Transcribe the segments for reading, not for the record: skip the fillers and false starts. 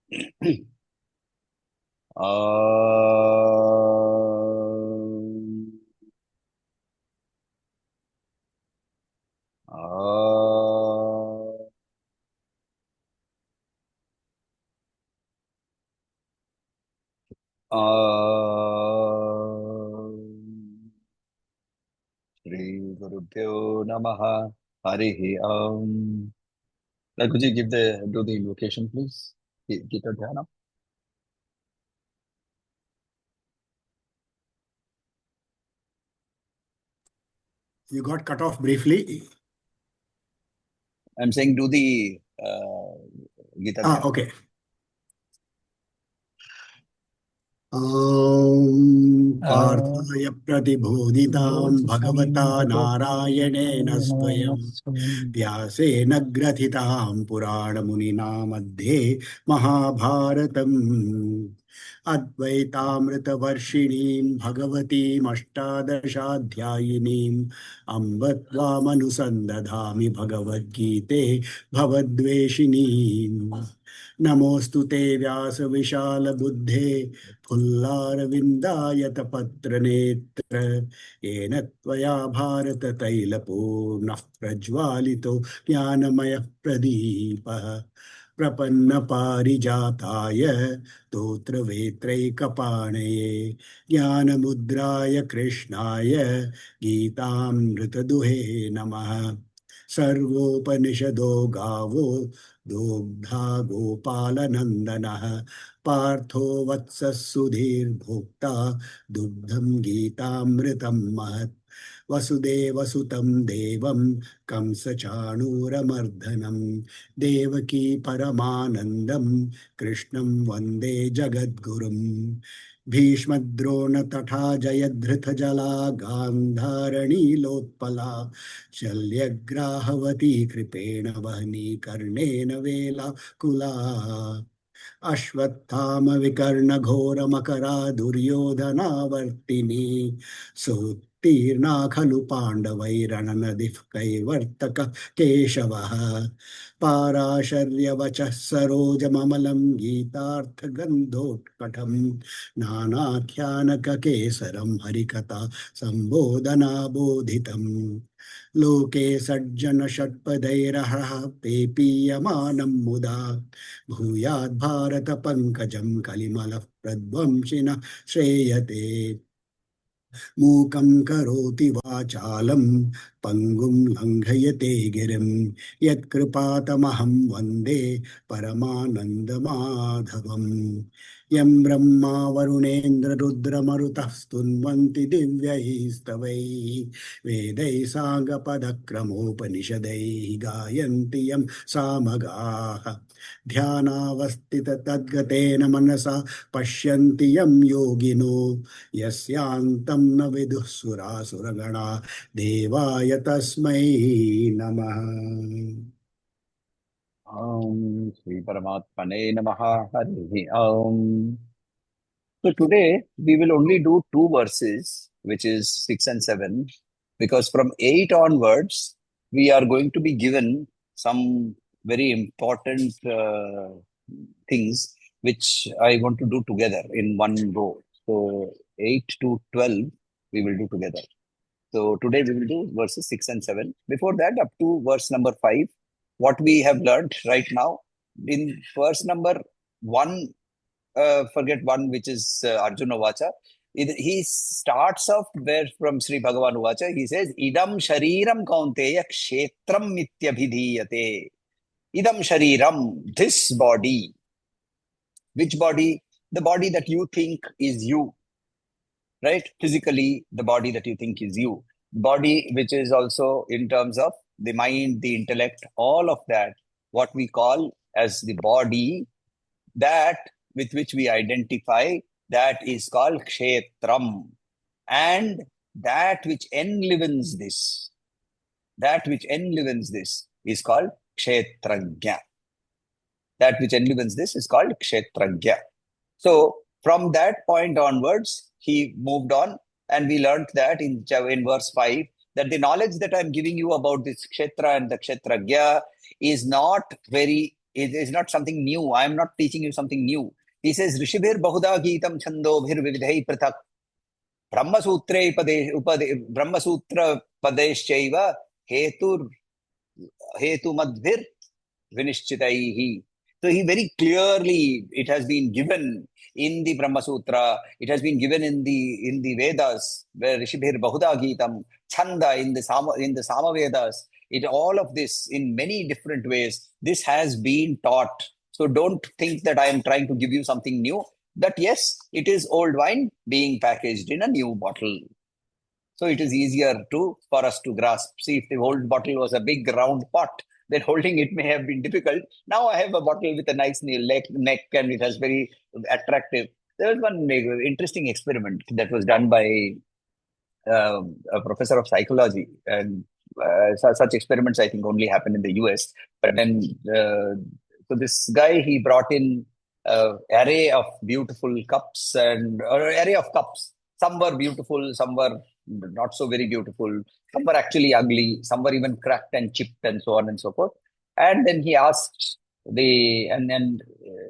Shri Gurubhyo Namaha. Harihi Om. Could you do the invocation, please? Gita Dhyana. You got cut off briefly. I'm saying do the Gita Dhyana. Okay. ॐ पार्थाय प्रतिबोधितां भगवता नारायणेन स्वयं व्यासेन ग्रथितां पुराणमुनिना मध्ये महाभारतम् अद्वैतामृतवर्षिणीं भगवतीमष्टादशाध्यायिनीम् अम्ब त्वामनुसन्दधामि भगवद्गीते भवद्वेषिणीम् नमोऽस्तु ते व्यासविशालबुद्धे फुल्लारविन्दायतपत्रनेत्र येन त्वया भारततैलपूर्णः प्रज्वालितो ज्ञानमयः प्रदीपः प्रपन्नपारिजाताय स्तोत्रवेत्रैकपाणये ज्ञानमुद्राय कृष्णाय गीतामृतदुहे नमः सर्वोपनिषदो गावो दोग्धा गोपालनन्दनः पार्थो वत्सः सुधीर्भोक्ता दुग्धं गीतामृतं महत् वसुदेवसुतं देवं कंसचाणूरमर्दनं देवकी परमानन्दं कृष्णं वन्दे जगद्गुरुं भीष्मद्रोण तथा जयद्रथजला गान्धारणीलोत्पला शल्यग्राहवती कृपेण वहनी कर्णेन वेलाकुला अश्वत्थाम विकर्ण घोर मकरा दुर्योधनावर्तिनी सोत्तीर्णा खलु पाण्डवैरणनदिः कैवर्तक केशवः पाराशर्यवचः सरोजममलं गीतार्थगन्धोत्कटं नानाख्यानककेसरं हरिकथा सम्बोधनाबोधितम् लोके सज्जन षट्पदैरहः पेपीयमानं मुदा भूयाद् भारत पंकजं कलिमलः प्रध्वंसिनः श्रेयते मूकं करोति वाचालं पंगुं लंघयते गिरिं यत्कृपातमहं वन्दे परमानन्दमाधवम् यं ब्रह्मा वरुणेन्द्र रुद्रमरुतः स्तुन्वन्ति दिव्यैस्तवैः वेदैः साङ्गपदक्रमोपनिषदैः गायन्ति यं सामगाः ध्यानावस्थित तद्गतेन मनसा पश्यन्ति यं योगिनो यस्यान्तं न विदुः सुरासुरगणा देवाय तस्मै नमः। Om Shri Paramatmane Namaha. Harihi Om. So today we will only do two verses, which is 6 and 7, because from 8 onwards we are going to be given some very important things which I want to do together in one go. So 8 to 12 we will do together. So today we will do verses 6 and 7. Before that, up to verse number 5, what we have learned right now. In verse number 1, forget one, which is Arjuna Vacha. He starts off where from Sri Bhagavan Vacha. He says, Idam shariram kaunteya kshetram nityabhidhiyate. Idam shariram, this body. Which body? The body that you think is you, right? Physically, the body that you think is you. Body, which is also in terms of the mind, the intellect, all of that, what we call as the body, that with which we identify, that is called kshetram. And that which enlivens this, is called kshetrajna. That which enlivens this is called kshetrajna. So from that point onwards, he moved on, and we learned that in verse 5, that the knowledge that I'm giving you about this kshetra and the kshetrajna is not very It is not something new. I am not teaching you something new. He says, Rishibhir Bahuda Geetam Chandobhir Vividhai Prathak Brahma Sutra Padeshchaiva Hetu Madhir Vinishchitaihi. So he very clearly, it has been given in the Brahma Sutra, it has been given in the Vedas, where Rishibhir Bahuda Geetam, Chanda in the Sama Vedas, all of this in many different ways, this has been taught. So don't think that I am trying to give you something new. That yes, it is old wine being packaged in a new bottle. So it is easier for us to grasp. See, if the old bottle was a big round pot, then holding it may have been difficult. Now I have a bottle with a nice neck and it has very attractive. There was one interesting experiment that was done by a professor of psychology, and such experiments I think only happen in the US. But then, so this guy, he brought in array of beautiful cups or array of cups. Some were beautiful, some were not so very beautiful, some were actually ugly, some were even cracked and chipped, and so on and so forth. And then he asked and then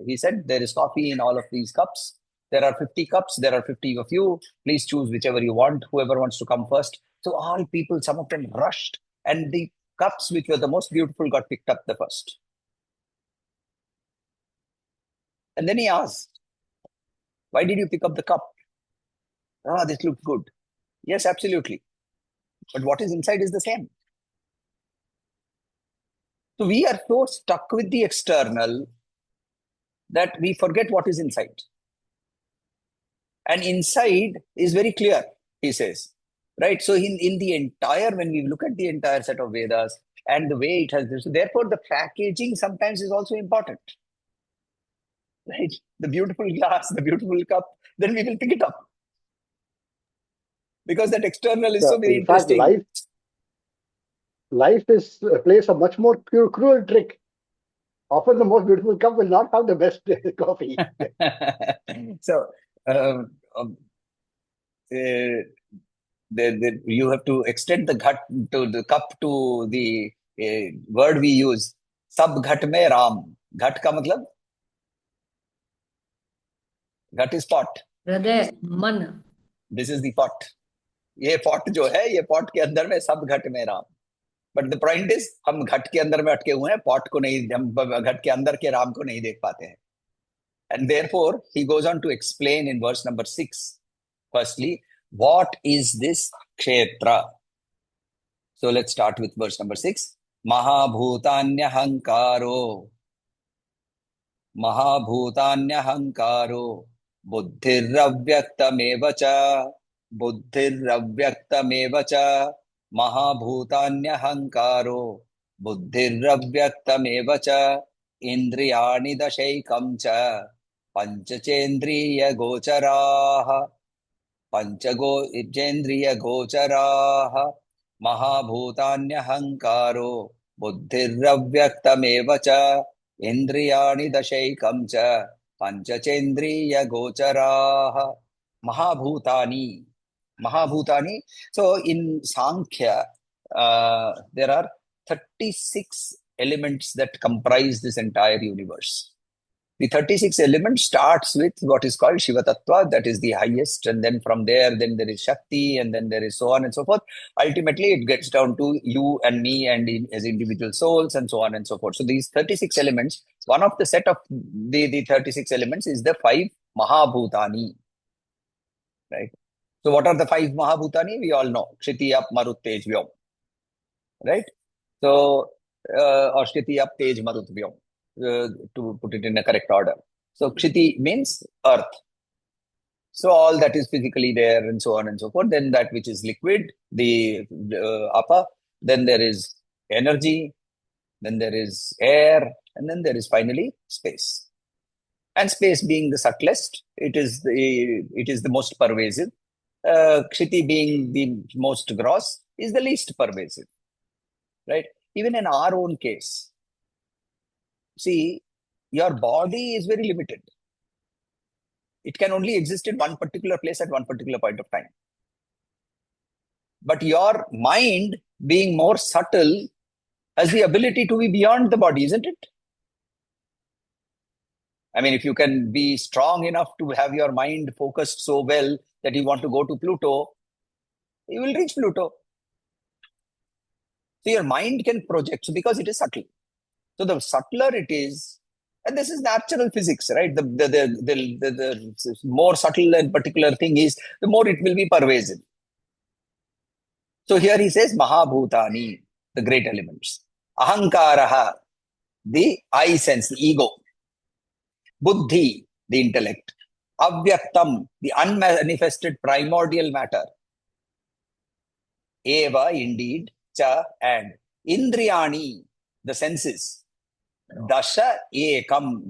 he said, there is coffee in all of these cups. There are 50 cups. There are 50 of you. Please choose whichever you want, whoever wants to come first. So all people, some of them rushed, and the cups which were the most beautiful got picked up the first. And then he asked, why did you pick up the cup? This looked good. Yes, absolutely. But what is inside is the same. So we are so stuck with the external that we forget what is inside. And inside is very clear, he says. Right? So in the entire, when we look at the entire set of Vedas and the way it has this, so therefore the packaging sometimes is also important. Right? The beautiful glass, the beautiful cup, then we will pick it up. Because that external is so very interesting. In fact, life plays a much more cruel trick. Often the most beautiful cup will not have the best coffee. So, you have to extend the cup to the word we use. Sab ghat mein Ram. Ghat ka matlab? Ghat is pot. Hriday, man. This is the pot. ये pot जो है, ये pot के अंदर में सब घट में Ram. But the point is, हम घट के अंदर में अटके हुए हैं, pot को नहीं, हम घट के अंदर के राम को नहीं देख पाते हैं. And therefore, he goes on to explain in verse number 6. Firstly, what is this kshetra? So let's start with verse number 6. Mahabhutanyahankaro. Mahabhutanyahankaro. Buddhiravyaktamevacha. Buddhiravyaktamevacha. Mahabhutanyahankaro. Buddhiravyaktamevacha. Indriyani dashaikam cha. Panchachendriya gocharaha. Panchachendriya gocharaha. Mahabhutanyahankaro. Buddhiravyaktamevacha. Indriyani dashaikam cha. Panchachendriya gocharaha. Mahabhutani. Mahabhutani. So in Sankhya, there are 36 elements that comprise this entire universe. The 36 elements starts with what is called Shiva Tattva, that is the highest, and then from there, then there is Shakti, and then there is so on and so forth. Ultimately, it gets down to you and me and as individual souls, and so on and so forth. So these 36 elements, one of the set of the 36 elements is the 5 Mahabhutani. Right? So what are the 5 Mahabhutani? We all know. Kshiti, Ap, Marut, Tej, Vyom. Right? So, or Kshiti, Ap, Tej, Marut, Vyom. To put it in a correct order. So Kshiti means earth. So all that is physically there and so on and so forth. Then that which is liquid, the Apa. Then there is energy. Then there is air. And then there is finally space. And space being the subtlest, it is the most pervasive. Kshiti being the most gross is the least pervasive. Right? Even in our own case, see, your body is very limited. It can only exist in one particular place at one particular point of time. But your mind, being more subtle, has the ability to be beyond the body, isn't it? I mean, if you can be strong enough to have your mind focused so well that you want to go to Pluto, you will reach Pluto. So your mind can project because it is subtle. So the subtler it is, and this is natural physics, right? The more subtle and particular thing is, the more it will be pervasive. So here he says Mahabhutani, the great elements. Ahankaraha, the I sense, the ego. Buddhi, the intellect. Avyaktam, the unmanifested primordial matter. Eva, indeed. Cha, and. Indriyani, the senses. Dasha Ekam,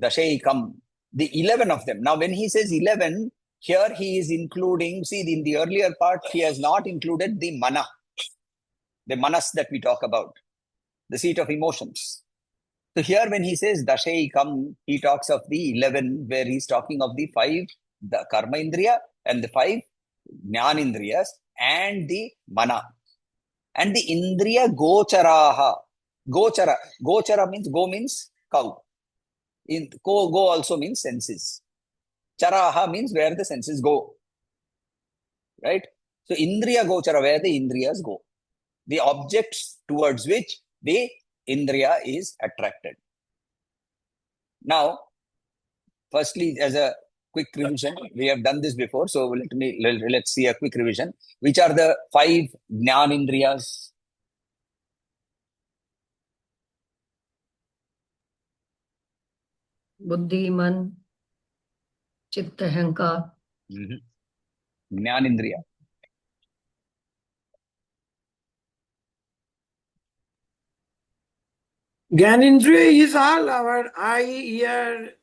the 11 of them. Now, when he says 11, here he is including, see, in the earlier part, he has not included the mana, the manas that we talk about, the seat of emotions. So here, when he says Dashaikam, he talks of the 11, where he's talking of the 5, the karma indriya, and the 5 jnanindriyas, and the mana. And the indriya gocharaha. Gochara means, go means cow. Go also means senses. Charaha means where the senses go. Right? So indriya gochara, where the indriyas go. The objects towards which the indriya is attracted. Now, firstly, as a quick revision, we have done this before, so let's see a quick revision. Which are the 5 jnanindriyas? बुद्धि, मन, चित्त, अहंकार. Jnanindriya. Gyanendriya is all our eye, ear,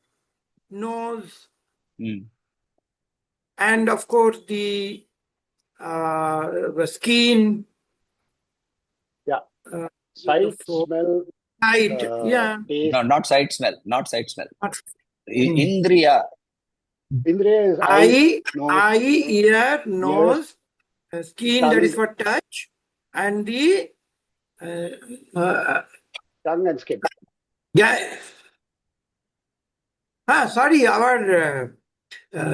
nose, and of course the skin. Yeah. Sight, smell. Sight, yeah. Taste. No, not sight, smell. Not sight, smell. Indriya is eye, nose, ear, nose, skin, tongue, that is for touch, and the tongue and skin. yeah. Sorry, our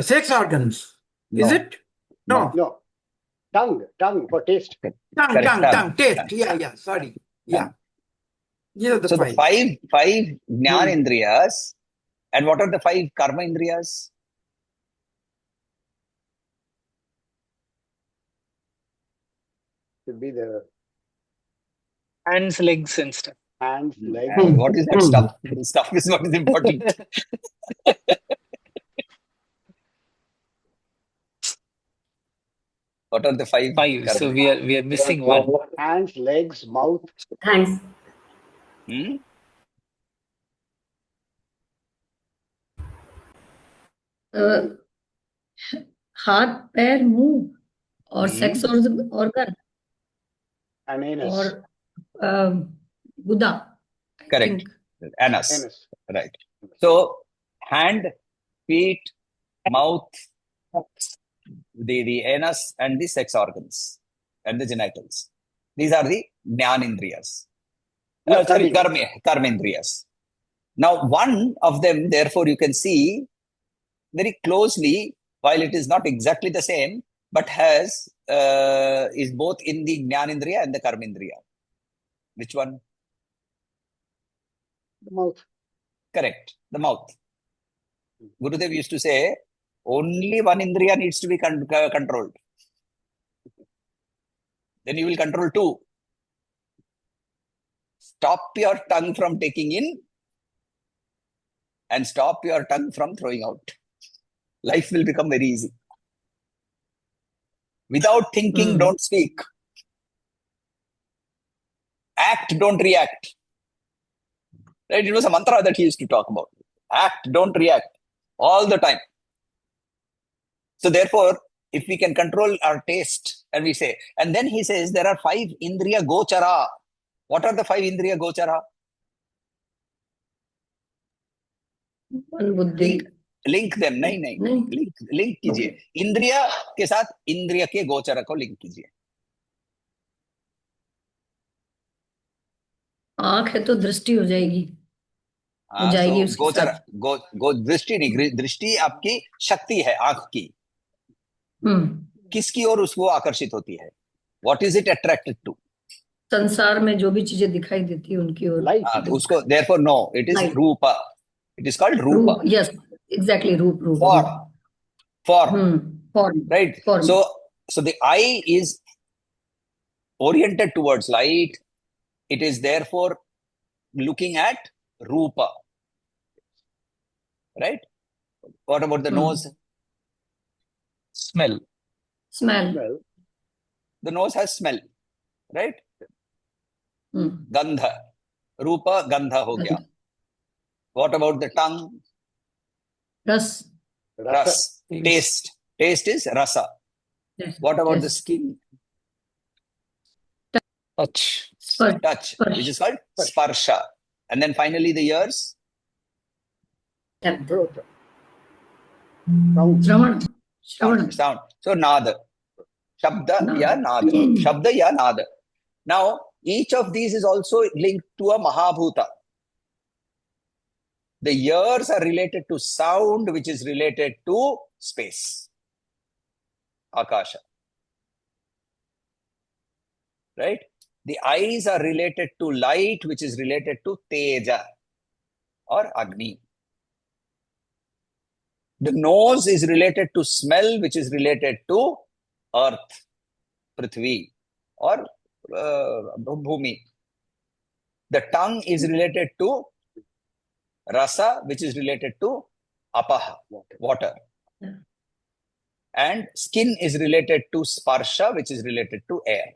sex organs. No. Is it? No. No. Tongue for taste. Tongue, taste. Yeah. Sorry. Yeah. These are the So 5. the 5 jnanindriyas, and what are the 5 karma indriyas? Should be the hands, legs, and stuff. hands, legs. What is that stuff? The stuff is what is important. What are the 5? 5. So we are missing one. Hands, legs, mouth. Thanks. हाथ, पैर, मुंह और sex organ And anus. और Buddha. Correct. Anus. Right. So hand, feet, mouth, the anus, and the sex organs and the genitals. These are the jnanindriyas. Sorry, karmendriyas. Now, one of them, therefore, you can see very closely, while it is not exactly the same, but is both in the jnanindriya and the karmendriya. Which one? The mouth. Correct. The mouth. Gurudev used to say, only one indriya needs to be controlled. Then you will control 2. Stop your tongue from taking in and stop your tongue from throwing out. Life will become very easy. Without thinking, don't speak. Act, don't react. Right? It was a mantra that he used to talk about. Act, don't react. All the time. So therefore, if we can control our taste, and we say, and then he says there are 5 indriya gochara. What are the 5 indriya gochara? बुद्धि. Link them. नहीं. Link कीजिए. इंद्रिया के साथ इंद्रिय के गोचर को लिंक कीजिए. आंख है तो दृष्टि हो जाएगी. हो जाएगी so उसके गोचर साथ। गो दृष्टि नहीं, दृष्टि आपकी शक्ति है, आंख की। किसकी ओर उसको आकर्षित होती है? What is it attracted to? संसार में जो भी चीजें दिखाई देती है उनकी ओर। Light. तो उसको therefore no, it is Light. Rupa, it is called रूपा. रूप, यस एग्जैक्टली, रूप रूप form रूप। form form, right? Form. So the eye is oriented towards light. It is therefore looking at Rupa. Right? What about the nose? Smell. Smell. Well, The nose has smell. Right? Gandha. Rupa, Gandha ho gaya. What about the tongue? रस। rasa. Ras. Taste. Taste is rasa. What about the skin? Touch. Touch, which is called sparsha. And then finally the ears? Throat. Shravan, Shravan. Sound. So nada. Shabda ya nada. Shabda ya nada. Now, each of these is also linked to a Mahabhuta. The ears are related to sound, which is related to space. Akasha. Right? The eyes are related to light, which is related to Teja or Agni. The nose is related to smell, which is related to earth, Prithvi or Bhumi. The tongue is related to rasa, which is related to apaha, water. And skin is related to sparsha, which is related to air.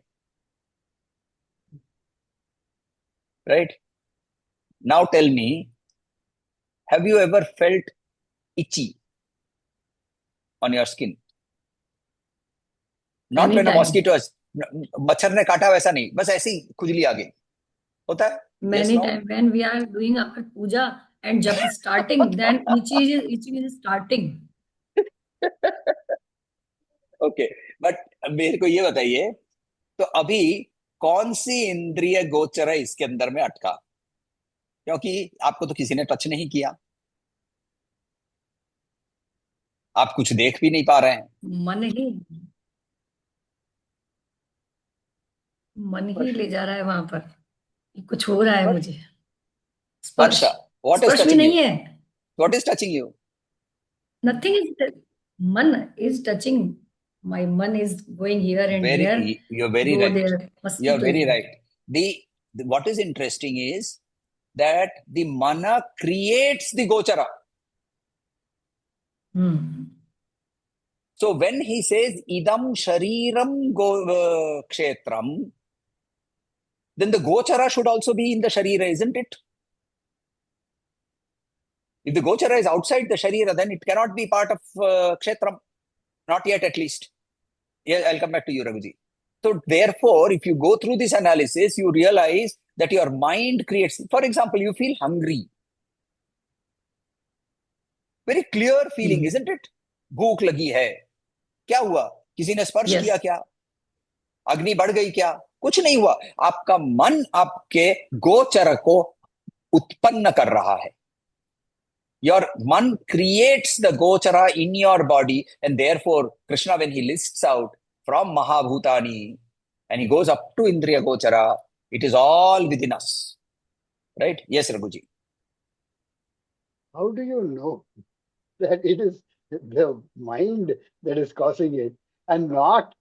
Right? Now tell me, have you ever felt itchy on your skin? Not when a Anytime. mosquito has, मच्छर ने काटा वैसा नहीं, बस ऐसी ही खुजली आ गई, होता है? Many times when we are doing our puja and jap starting, then itching is starting. Okay, but मेरे को ये बताइए, तो अभी कौन सी इंद्रिय गोचर है इसके अंदर में अटका? क्योंकि आपको तो किसी ने टच नहीं किया, आप कुछ देख भी नहीं पा रहे हैं। मन ही ले जा रहा है वहां पर, कुछ हो रहा है मुझे। स्पर्श, व्हाट इज स्पर्श भी टचिंग नहीं यू? है। What is touching you? Nothing is, man is touching. My man is going here and here. You're very go right. There. You're very right. The what is interesting is that the mana creates the gochara. So when he says idam shariram kshetram, then the gochara should also be in the sharira, isn't it? If the gochara is outside the sharira, then it cannot be part of kshetram. Not yet, at least. Yeah, I'll come back to you, Raghuji. So therefore, if you go through this analysis, you realize that your mind creates, for example, you feel hungry. Very clear feeling, isn't it? भूख लगी है, क्या हुआ? किसी ने स्पर्श किया क्या? अग्नि बढ़ गई क्या? कुछ नहीं हुआ, आपका मन आपके गोचर को उत्पन्न कर रहा है. Your man creates the gochara in your body, and therefore Krishna, when he lists out from Mahabhutani and he goes up to Indriya Gochara, it is all within us. Right? Yes, Raghuji. How do you know that it is the mind that is causing it and not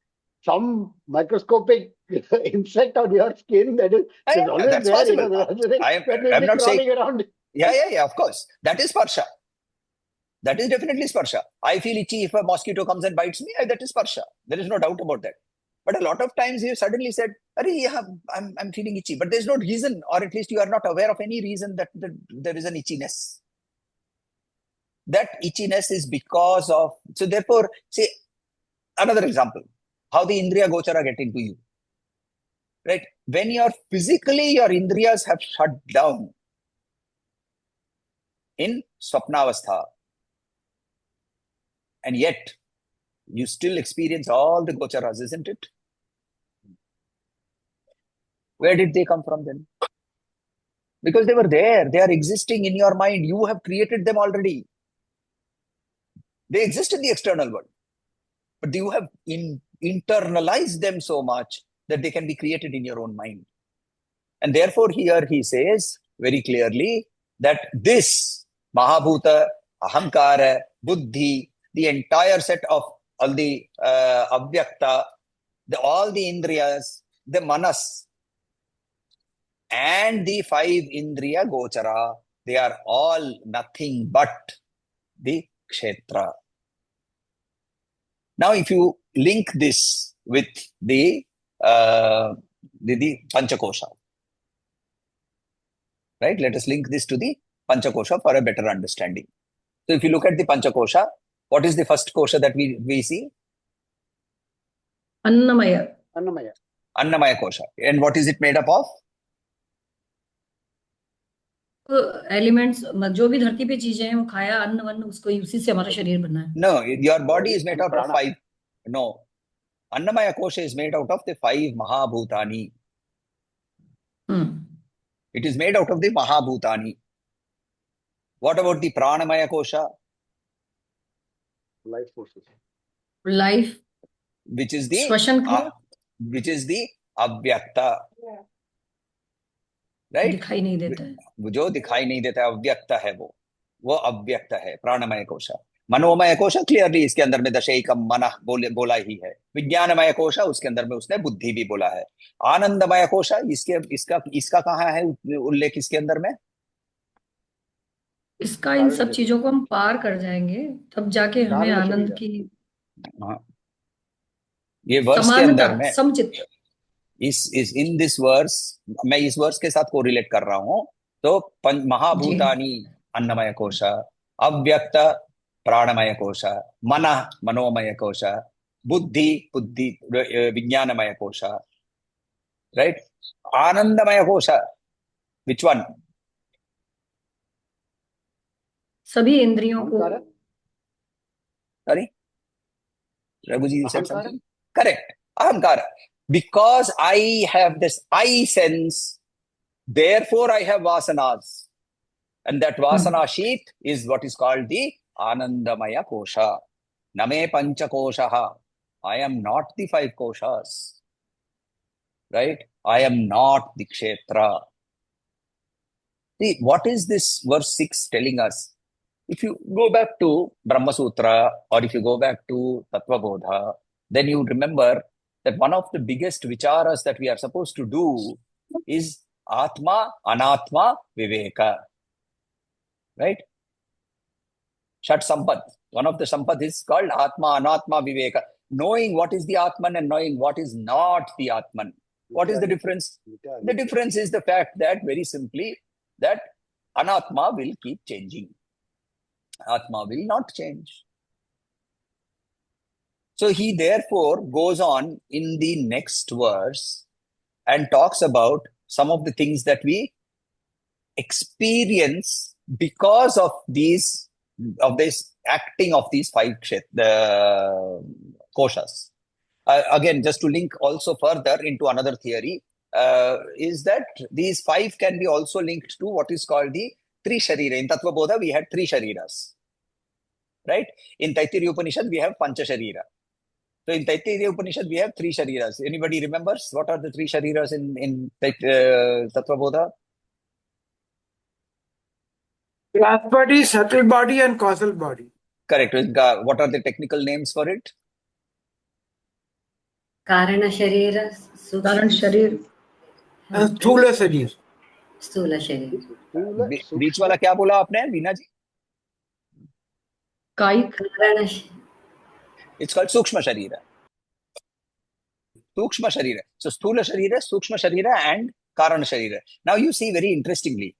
some microscopic insect on your skin that is always that's there? possible. You know, I'm not saying around. Yeah, of course. That is sparsha. That is definitely sparsha. I feel itchy if a mosquito comes and bites me. That is sparsha. There is no doubt about that. But a lot of times you suddenly said, I'm feeling itchy. But there's no reason, or at least you are not aware of any reason that there is an itchiness. That itchiness is because of... So therefore, say, another example. How the Indriya Gochara get into you. Right? When you're physically, your Indriyas have shut down in Swapnavastha, and yet you still experience all the gocharas, isn't it? Where did they come from then? Because they were there. They are existing in your mind. You have created them already. They exist in the external world. But you have internalized them so much that they can be created in your own mind. And therefore, here he says very clearly that this Mahabhuta, Ahamkara, Buddhi, the entire set of all the Avyakta, all the Indriyas, the Manas, and the 5 Indriya Gochara, they are all nothing but the Kshetra. Now, if you link this with the Panchakosha, right? Let us link this to the Panchakosha for a better understanding. So, if you look at the Panchakosha, what is the first kosha that we see? Annamaya. Annamaya. Annamaya kosha. And what is it made up of? Elements जो भी धरती पे चीजें हैं वो खाया अन्न वन्न उसको उसी से हमारा शरीर बना है. No, your body is made out of 5. No, Annamaya kosha is made out of the 5 Mahabhutani. It is made out of the Mahabhutani. What about the Pranamaya kosha? Life forces. Life. Which is the which is the Avyakta. Right? दिखाई नहीं देता है. जो दिखाई नहीं देता अव्यक्त है वो अव्यक्त है. प्राणमय कोश. मनोमय कोश क्लियरली इसके अंदर में दशैकम मन बोला ही है. विज्ञानमय कोश उसके अंदर में उसने बुद्धि भी बोला है. आनंदमय कोश इसका कहाँ है उल्लेख इसके अंदर में? इसका इन सब चीजों को हम पार कर जाएंगे तब जाके हमें आनंद की ये वर्स के अंदर में समचित इस इन दिस वर्स मैं इस वर्स के साथ कोरिलेट कर रहा हूं. तो महाभूतानि अन्नमय कोश, अव्यक्त प्राणमय कोश, मन मनोमय कोश, बुद्धि विज्ञानमय कोश, राइट? आनंदमय कोश विच वन? सभी इंद्रियों को. Sorry Raghuji, you said something? Correct. Ahamkara. Because I have this I sense, therefore I have vasanas. And that vasana sheath is what is called the Anandamaya kosha. Name pancha koshaha. I am not the 5 koshas. Right? I am not the kshetra. See, what is this verse 6 telling us? If you go back to Brahma Sutra or if you go back to Tattva Bodha, then you remember that one of the biggest vicharas that we are supposed to do is Atma, Anatma, Viveka. Right? Shat Sampad. One of the Sampad is called Atma, Anatma, Viveka. Knowing what is the Atman and knowing what is not the Atman. What is the difference? The difference is the fact that, very simply, that Anatma will keep changing. Atma will not change. So he therefore goes on in the next verse and talks about some of the things that we experience because of this acting of these 5 koshas. Again, just to link also further into another theory, is that these 5 can be also linked to what is called the 3 sharira. In Tattva Bodha, we had 3 shariras. Right? In Taittiriya Upanishad, we have Pancha Sharira. So in Taittiriya Upanishad, we have 3 shariras. Anybody remembers what are the 3 shariras in Tattva Bodha? Last body, subtle body, and causal body. Correct. What are the technical names for it? Karana Sharira, कारण शरीर, स्थूल शरीर. स्थूल शरीर. बीच वाला क्या बोला आपने वीना जी? कायिक. It's called Sukshma Sharira. Sukshma Sharira. So Sthula Sharira, Sukshma Sharira and Karana Sharira. Now you see very interestingly,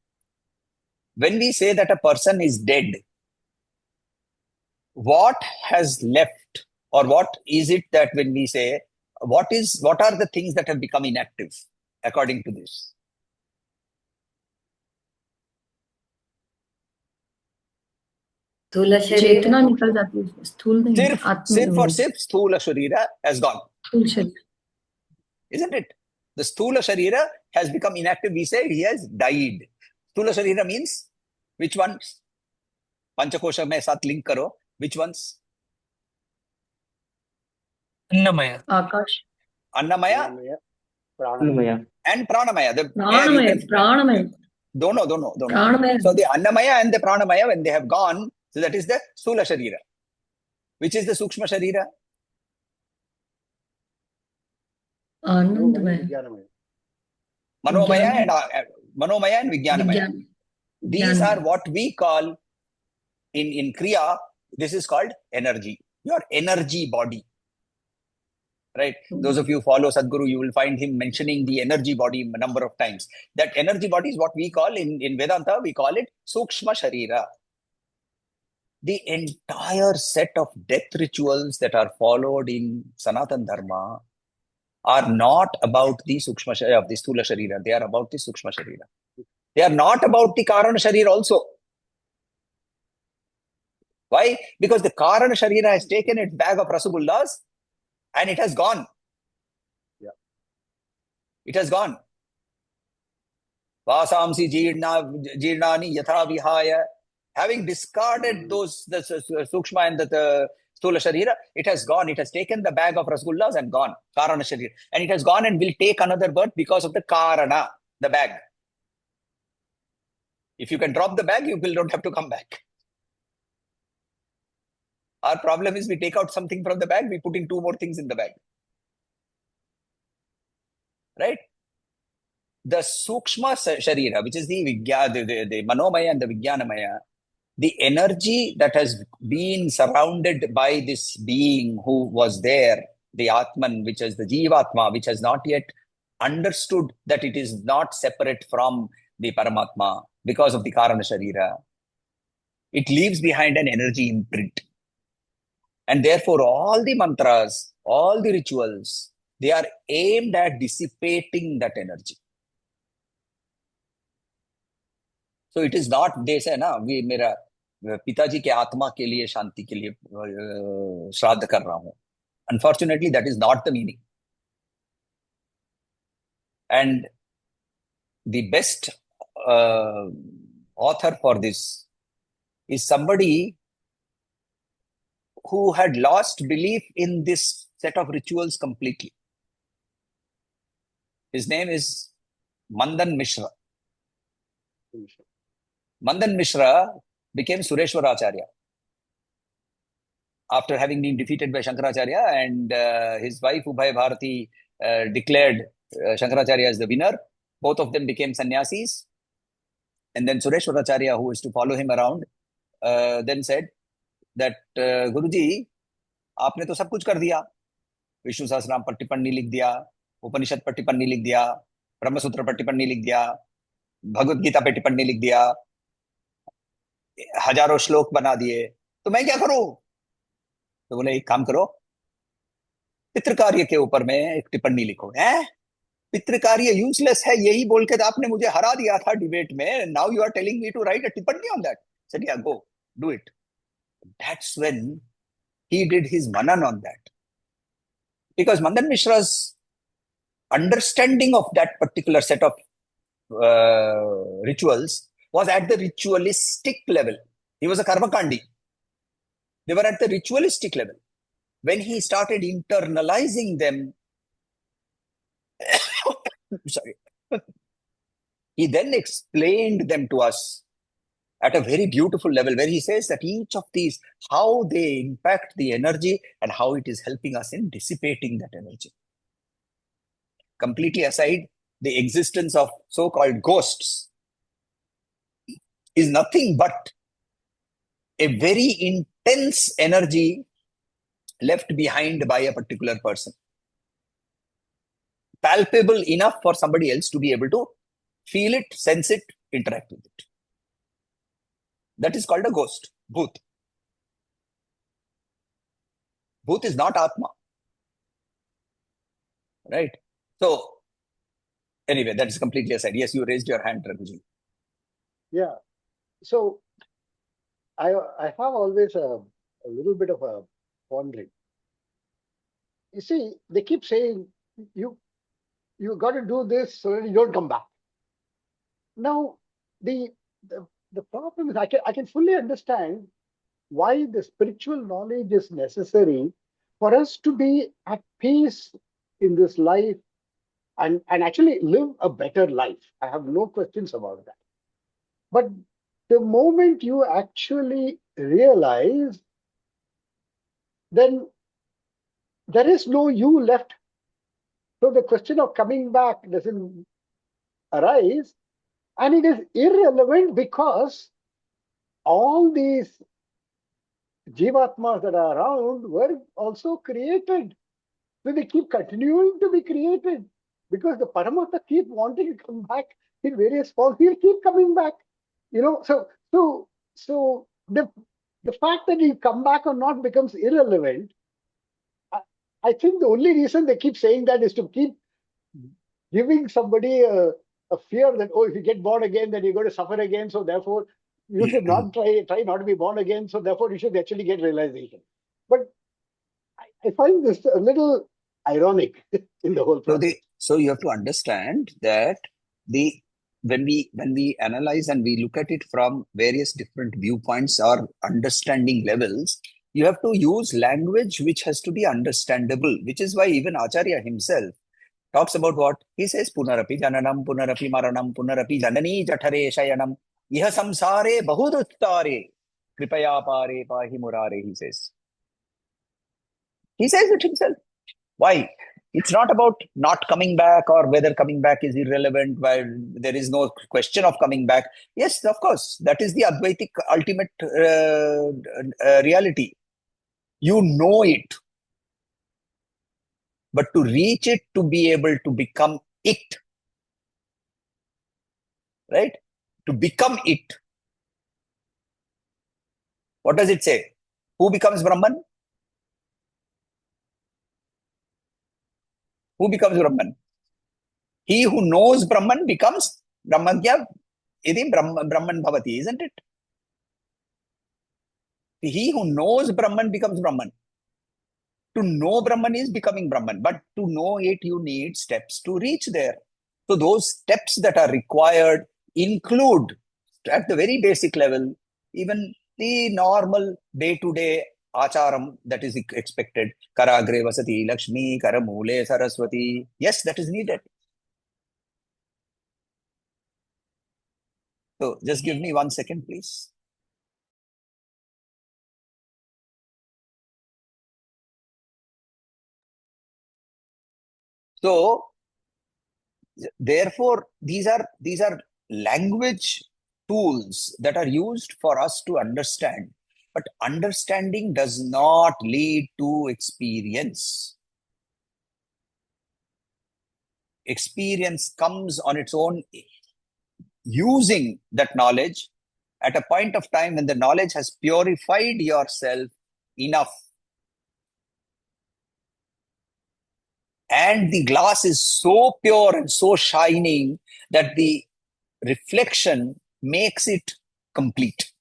when we say that a person is dead, what has left, or what is it that when we say, what are the things that have become inactive according to this? चेतना निकल जाती है, स्थूल नहीं. सिर्फ और सिर्फ स्थूल शरीरा has gone. स्थूल शरीर. Isn't it? The sthula sharira has become inactive. We say he has died. Sthula Sharira means which ones? Panchakosha mein saath link karo. Which ones? Annamaya. Akash. Annamaya Pranamaya, Pranamaya. and Pranamaya. The air you Pranamaya. can. Pranamaya. Dono. Pranamaya. So the Annamaya and the Pranamaya, when they have gone, so that is the Sthula Sharira. Which is the Sukshma Sharira? Manomaya, Anandamaya. Vijnanamaya. Manomaya and Vijnanamaya. Vijnana. These are what we call in Kriya, this is called energy. Your energy body. Right? Those of you who follow Sadhguru, you will find him mentioning the energy body a number of times. That energy body is what we call in Vedanta, we call it Sukshma Sharira. The entire set of death rituals that are followed in Sanatan Dharma are not about the Sukshma Sharira, the Sthula Sharira. They are about the Sukshma Sharira. They are not about the Karana Sharira also. Why? Because the Karana Sharira has taken its bag of Rasagullas and it has gone. Yeah. It has gone. Vasamsi jirnani yatha vihaya. Having discarded those, the Sukshma and the Sthula Sharira, it has gone. It has taken the bag of Rasgullas and gone. Karana Sharira. And it has gone and will take another birth because of the Karana, the bag. If you can drop the bag, you will not have to come back. Our problem is we take out something from the bag, we put in two more things in the bag. Right? The Sukshma Sharira, which is the Manomaya and the Vijnanamaya, the energy that has been surrounded by this being who was there, the Atman, which is the Jivatma, which has not yet understood that it is not separate from the Paramatma because of the Karana Sharira, it leaves behind an energy imprint. And therefore, all the mantras, all the rituals, they are aimed at dissipating that energy. So it is not, they say, na, मेरा पिताजी के आत्मा के लिए शांति के लिए श्राद्ध कर रहा हूं. Unfortunately, that is not the meaning. And the best author for this is somebody who had lost belief in this set of rituals completely. His name is Mandan Mishra. Mandan Mishra became Sureshwaracharya after having been defeated by Shankaracharya, and his wife Ubhay Bharati declared Shankaracharya as the winner. Both of them became sannyasis. And then Sureshwaracharya, who is to follow him around, then said that, Guruji, आपने तो सब कुछ कर दिया. विष्णु सहस्रनाम पर टिप्पणी लिख दिया, उपनिषद पर टिप्पणी लिख दिया, ब्रह्मसूत्र पर टिप्पणी लिख दिया, भगवद गीता पे टिप्पणी लिख दिया, हजारों श्लोक बना दिए, तो मैं क्या करूं? तो बोले एक काम करो, पितृकार्य के ऊपर में एक टिप्पणी लिखो. है पितृकार्य यूजलेस है, यही बोल के आपने मुझे हरा दिया था डिबेट में. Now you are telling me to write a टिप्पणी on that. Said yeah, go do it. That's when he did his manan on that. Because Mandan Mishra's understanding of that particular set of rituals was at the ritualistic level. He was a karmakandi. They were at the ritualistic level. When he started internalizing them, sorry, he then explained them to us at a very beautiful level, where he says that each of these, how they impact the energy and how it is helping us in dissipating that energy. Completely aside, the existence of so-called ghosts is nothing but a very intense energy left behind by a particular person. Palpable enough for somebody else to be able to feel it, sense it, interact with it. That is called a ghost, bhoot. Bhoot is not Atma. Right? So, anyway, that is completely aside. Yes, you raised your hand, Raghuji. Yeah. So, I have always a little bit of a pondering. You see, they keep saying, you got to do this so that you don't come back. Now, the, the problem is I can fully understand why the spiritual knowledge is necessary for us to be at peace in this life and actually live a better life. I have no questions about that. But the moment you actually realize, then there is no you left. So the question of coming back doesn't arise, and it is irrelevant because all these jivatmas that are around were also created. So they keep continuing to be created because the Paramatma keep wanting to come back in various forms. He'll keep coming back. So the fact that he'll come back or not becomes irrelevant. I, I think the only reason they keep saying that is to keep giving somebody a fear that, oh, if you get born again, then you're going to suffer again. So therefore, you should not try not to be born again. So therefore, you should actually get realization. But I find this a little ironic in the whole process. So you have to understand that when we analyze and we look at it from various different viewpoints or understanding levels, you have to use language which has to be understandable, which is why even Acharya himself talks about what? He says, Punarapi jananam, punarapi maranam, punarapi janani jathare shayanam, iha samsare bahuduttare, kripaya pare pahi murare, he says. He says it himself. Why? It's not about not coming back or whether coming back is irrelevant, while there is no question of coming back. Yes, of course, that is the Advaitic ultimate reality. You know it. But to reach it, to be able to become it, right? To become it. What does it say? Who becomes Brahman? Who becomes Brahman? He who knows Brahman becomes Brahman. Idi Brahman bhavati, isn't it? He who knows Brahman becomes Brahman. To know Brahman is becoming Brahman, but to know it, you need steps to reach there. So those steps that are required include, at the very basic level, even the normal day-to-day acharam that is expected. Karagre vasati Lakshmi, karamule Saraswati. Yes, that is needed. So just give me 1 second, please. So therefore, these are language tools that are used for us to understand. But understanding does not lead to experience. Experience comes on its own, using that knowledge at a point of time when the knowledge has purified yourself enough. And the glass is so pure and so shining that the reflection makes it complete.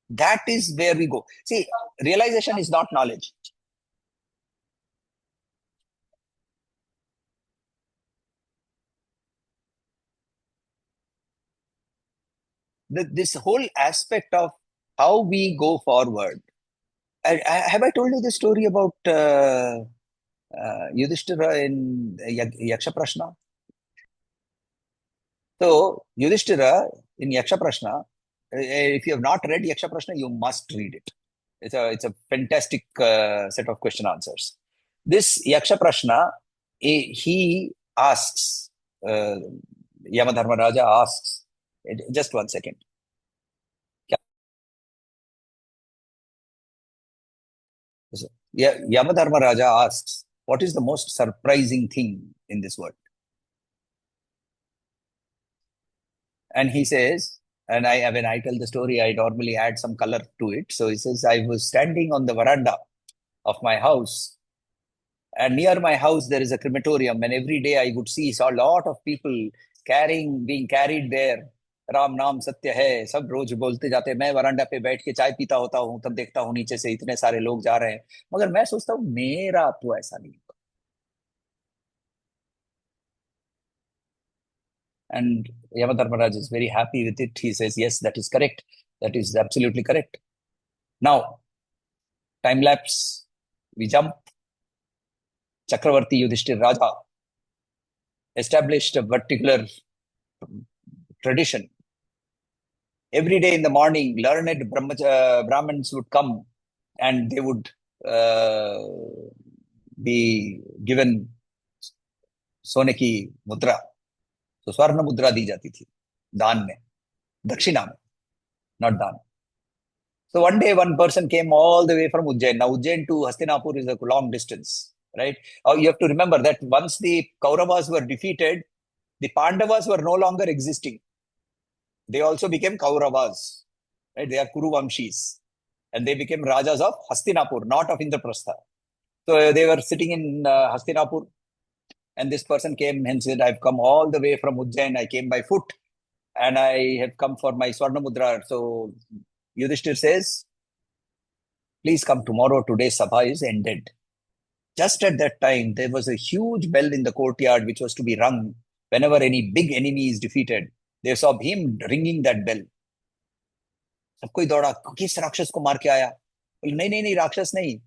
That is where we go. See, realization is not knowledge. This whole aspect of how we go forward. Have I told you the story about Yudhishthira in Yaksha Prashna? So, Yudhishthira in Yaksha Prashna, if you have not read Yaksha Prashna, you must read it. It's a fantastic set of question answers. This Yaksha Prashna, he asks, Yamadharmaraja asks, just 1 second. Yamadharmaraja asks, what is the most surprising thing in this world? And he says, and when I tell the story, I normally add some color to it. So he says, I was standing on the veranda of my house, and near my house there is a crematorium, and every day I would see a lot of people being carried there. Ram नाम सत्य है, सब रोज बोलते जाते हैं. मैं वरांडा पे बैठ के चाय पीता होता हूँ, तब देखता हूँ नीचे से इतने सारे लोग जा रहे हैं, मगर मैं सोचता हूँ मेरा तो ऐसा नहीं होगा. And Yamadharmaraj is very happy with it. He says, yes, that is correct. That is absolutely correct. Now, time lapse, we jump. Chakravarti Yudhishthir Raja established a particular tradition. Every day in the morning, learned Brahmins would come and they would be given सोने की मुद्रा, तो स्वर्ण मुद्रा दी जाती थी दान में, दक्षिणा में, not दान. So one day one person came all the way from Ujjain. Now Ujjain to Hastinapur is a long distance, right? You have to remember that once the Kauravas were defeated, the Pandavas were no longer existing. They also became Kauravas, right? They are Kuruvamshis. And they became Rajas of Hastinapur, not of Indraprastha. So they were sitting in Hastinapur. And this person came and said, I've come all the way from Ujjain. I came by foot and I have come for my Swarna Mudra. So Yudhishthir says, please come tomorrow. Today's Sabha is ended. Just at that time, there was a huge bell in the courtyard which was to be rung whenever any big enemy is defeated. They saw him ringing that bell. सब कोई दौड़ा, किस राक्षस को मार के आया? नहीं, राक्षस नहीं.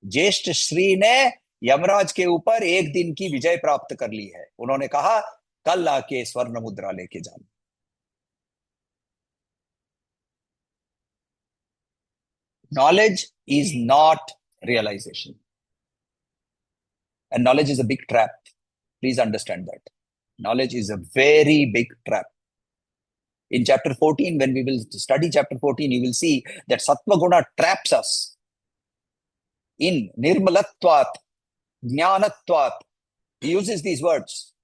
ज्येष्ठ श्री ने यमराज के ऊपर एक दिन की विजय प्राप्त कर ली है. उन्होंने कहा, कल आके स्वर्ण मुद्रा लेके जाना. Knowledge is not realization. And knowledge is a big trap. Please understand that. Knowledge is a very big trap. In chapter 14, when we will study chapter 14, you will see that Sattva Guna traps us in Nirmalatvat, Jnanatvat. He uses these words.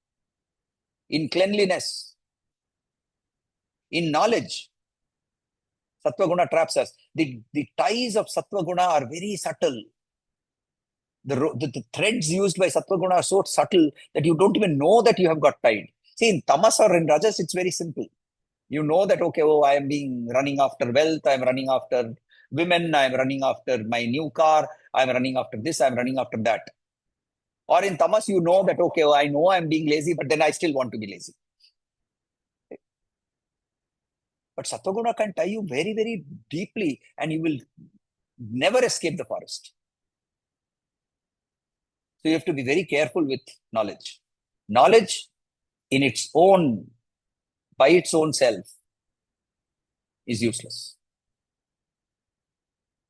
In cleanliness, in knowledge, Sattva Guna traps us. The ties of Sattva Guna are very subtle. The threads used by Sattva Guna are so subtle that you don't even know that you have got tied. See, in Tamas or in Rajas, it's very simple. You know that, okay, I am running after wealth, I am running after women, I am running after my new car, I am running after this, I am running after that. Or in Tamas, you know that, okay, I know I am being lazy, but then I still want to be lazy. But Sattva Guna can tie you very, very deeply and you will never escape the forest. So you have to be very careful with knowledge. Knowledge in its own, by its own self, is useless.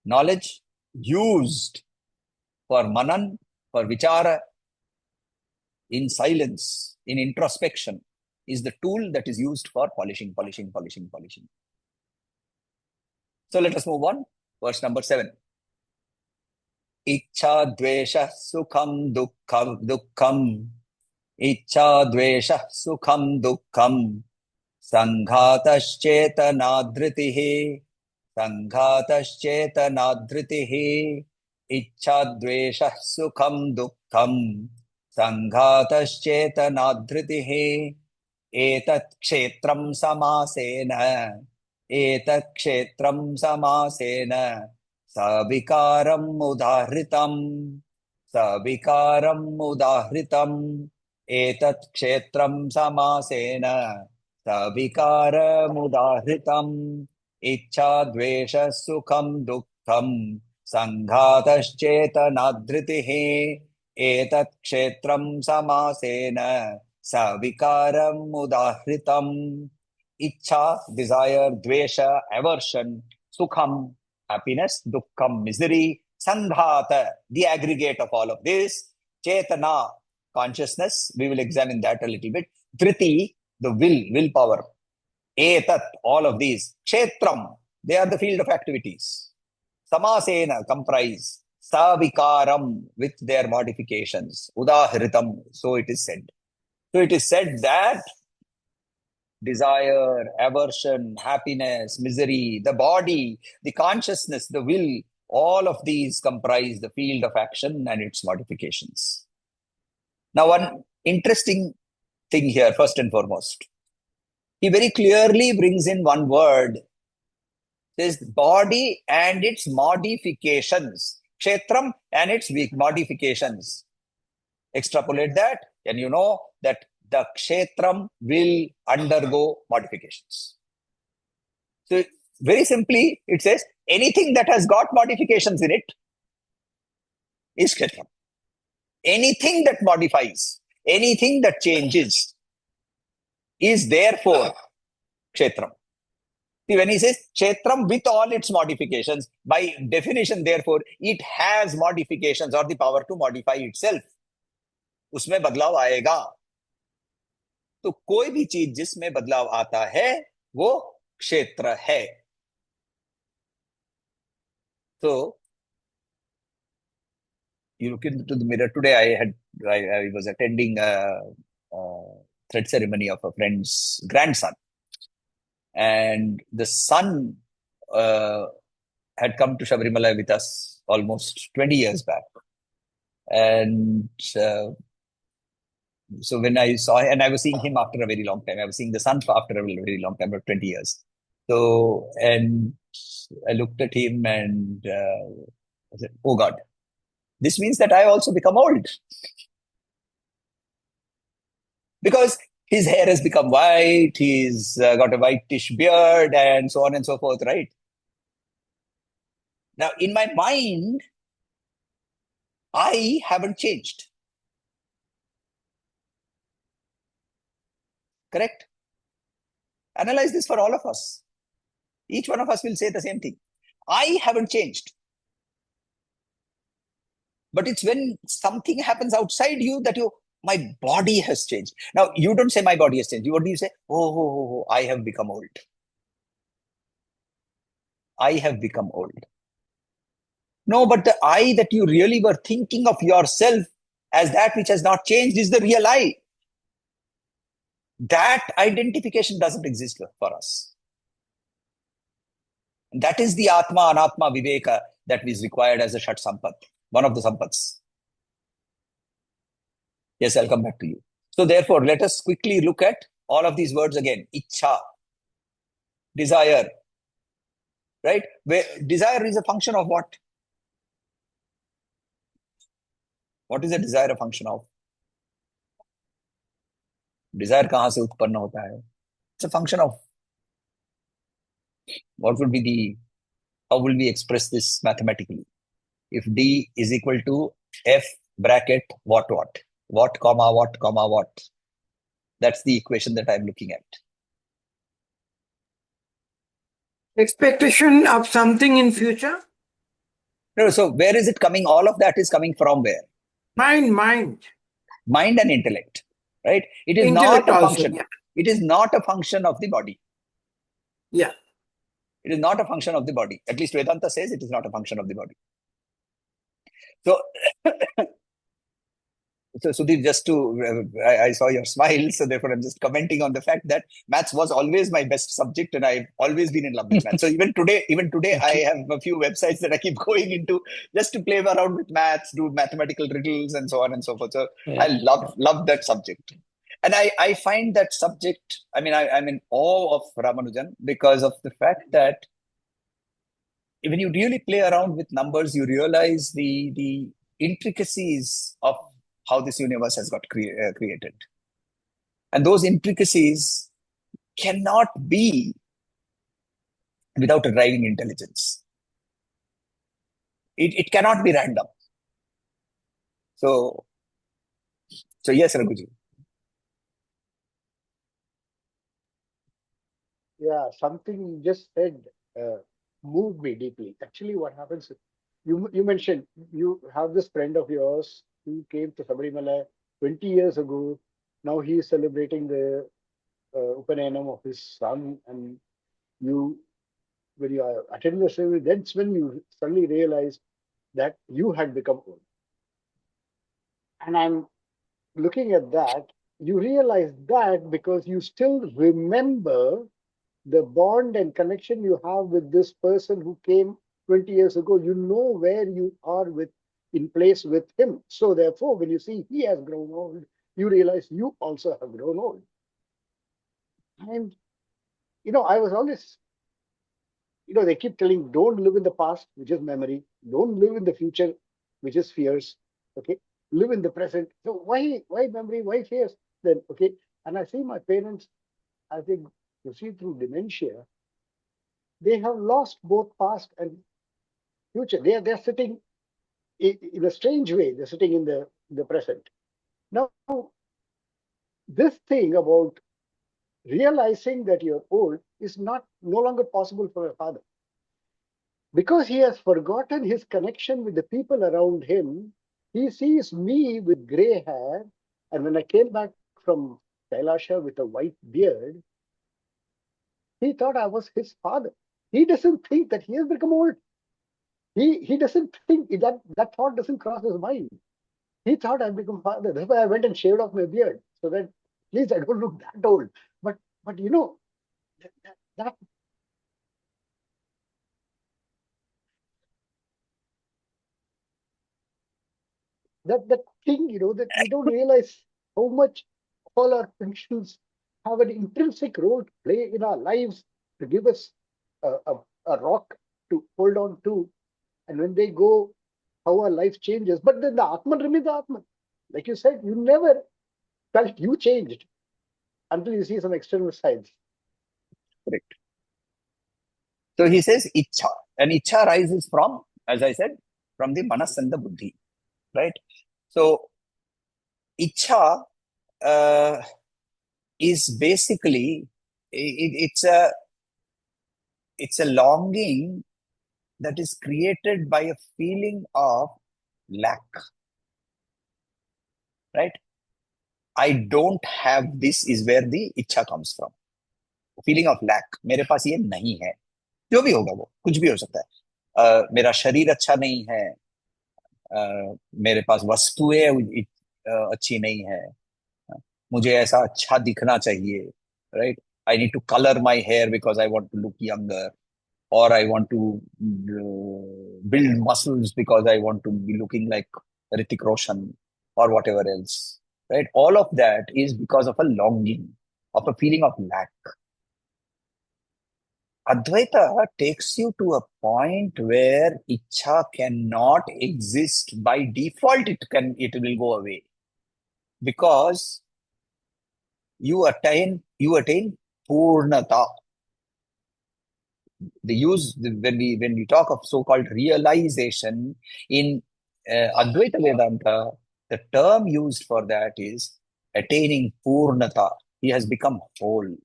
Knowledge used for manan, for vichara, in silence, in introspection, is the tool that is used for polishing. So let us move on. Verse number 7. Ichha dvesha sukham dukkham. Ichha dvesha sukham dukkham. Sanghatascetanadritihi. Sanghatascetanadritihi. Ichha dvesha sukham dukkham. Sanghatascetanadritihi. Etat kshetram samasena. Etat kshetram samasena. Sabikaram udahritam. Sabikaram udahritam. Etat kshetram samasena. Sabikaram udahritam. Ichha dvesha sukham dukkham. Sanghatascetanadritihi. Etat kshetram samasena. Savikaram udahritam. Ichha, desire, dvesha, aversion, sukham, happiness, dukkham, misery, sanghata, the aggregate of all of this, chetana, consciousness, we will examine that a little bit, dhriti, the willpower, etat, all of these, kshetram, they are the field of activities, samasena, comprise, savikaram, with their modifications, udahritam, so it is said. So it is said that desire, aversion, happiness, misery, the body, the consciousness, the will, all of these comprise the field of action and its modifications. Now, one interesting thing here, first and foremost, he very clearly brings in one word, says body and its modifications, kshetram and its modifications. Extrapolate that, and you know that the kshetram will undergo modifications. So very simply, it says anything that has got modifications in it is kshetram. Anything that modifies, anything that changes is therefore kshetram. See, when he says kshetram with all its modifications, by definition, therefore, it has modifications or the power to modify itself. उसमें बदलाव आएगा. तो कोई भी चीज जिसमें बदलाव आता है वो क्षेत्र है. So you look into the mirror. Today I was attending a thread ceremony of a friend's grandson, and the son had come to Shabarimala with us almost 20 years back. And so when I saw him, and I was seeing him after a very long time, I was seeing the son after a very long time, about 20 years. So, and I looked at him and I said, oh God, this means that I also become old. Because his hair has become white, he's got a whitish beard, and so on and so forth, right? Now, in my mind, I haven't changed. Correct? Analyze this for all of us. Each one of us will say the same thing. I haven't changed. But it's when something happens outside you that my body has changed. Now, you don't say my body has changed. What do you say? Oh, I have become old. I have become old. No, but the I that you really were thinking of yourself as that which has not changed is the real I. That identification doesn't exist for us. And that is the Atma, Anatma, Viveka that is required as a Shat Sampat, one of the Sampats. Yes, I'll come back to you. So therefore, let us quickly look at all of these words again. Ichha, desire, right? Where desire is a function of what? What is a desire a function of? Desire kahan se utpanna hota hai? It's a function of what would be the, how will we express this mathematically? If D is equal to F bracket what? What, comma, what? That's the equation that I'm looking at. Expectation of something in future? No, so where is it coming? All of that is coming from where? Mind. Mind and intellect, right? It is Intellect not a also, function. yeah. It is not a function of the body. Yeah. It is not a function of the body. At least Vedanta says it is not a function of the body. So, Sudhir, just to, I saw your smile, so therefore I'm just commenting on the fact that maths was always my best subject and I've always been in love with maths. So even today, I have a few websites that I keep going into just to play around with maths, do mathematical riddles and so on and so forth. So Yeah. I love that subject. And I find that subject, I mean, I'm in awe of Ramanujan because of the fact that when you really play around with numbers, you realize the intricacies of how this universe has got created. And those intricacies cannot be without a driving intelligence. It cannot be random. So yes, Raghuji. Yeah, something you just said moved me deeply. Actually, what happens, you mentioned you have this friend of yours who came to Sabarimala 20 years ago. Now he is celebrating the Upanayam of his son, and when you are attending the ceremony, that's when you suddenly realize that you had become old. And I'm looking at that, you realize that because you still remember the bond and connection you have with this person who came 20 years ago. You know where you are in place with him. So therefore, when you see he has grown old, you realize you also have grown old. And I was always, they keep telling, don't live in the past, which is memory. Don't live in the future, which is fears. Okay, live in the present. So why memory? Why fears? then okay. And I see my parents, as they proceed through dementia, they have lost both past and future. They're sitting in a strange way. They're sitting in the present. Now, this thing about realizing that you're old is no longer possible for a father, because he has forgotten his connection with the people around him. He sees me with gray hair, and when I came back from Kailasha with a white beard, he thought I was his father. He doesn't think that he has become old. He doesn't think that thought doesn't cross his mind. He thought I'd become father. That's why I went and shaved off my beard, so that at least I don't look that old. But you know, that that thing, that we don't realize how much all our functions have an intrinsic role to play in our lives, to give us a rock to hold on to. And when they go, how our life changes. But then the Atman remains the Atman. Like you said, you never felt you changed until you see some external signs. Correct. So he says Ichha. And Ichha rises from, as I said, from the Manas and the Buddhi. Right? So Ichha is basically, it's a longing that is created by a feeling of lack. Right? I don't have this is where the Ichha comes from. Feeling of lack. मेरे पास ये नहीं है. जो भी होगा वो, कुछ भी हो सकता है. मेरा शरीर अच्छा नहीं है. मेरे पास वस्तुएं अच्छी नहीं है. मुझे ऐसा अच्छा दिखना चाहिए. Right? I need to color my hair because I want to look younger. Or I want to build muscles because I want to be looking like Hrithik Roshan or whatever else. Right? All of that is because of a longing, of a feeling of lack. Advaita takes you to a point where Ichha cannot exist by default. It will go away, because you attain Purnata. When we talk of so-called realization in Advaita Vedanta, the term used for that is attaining Purnata. He has become whole.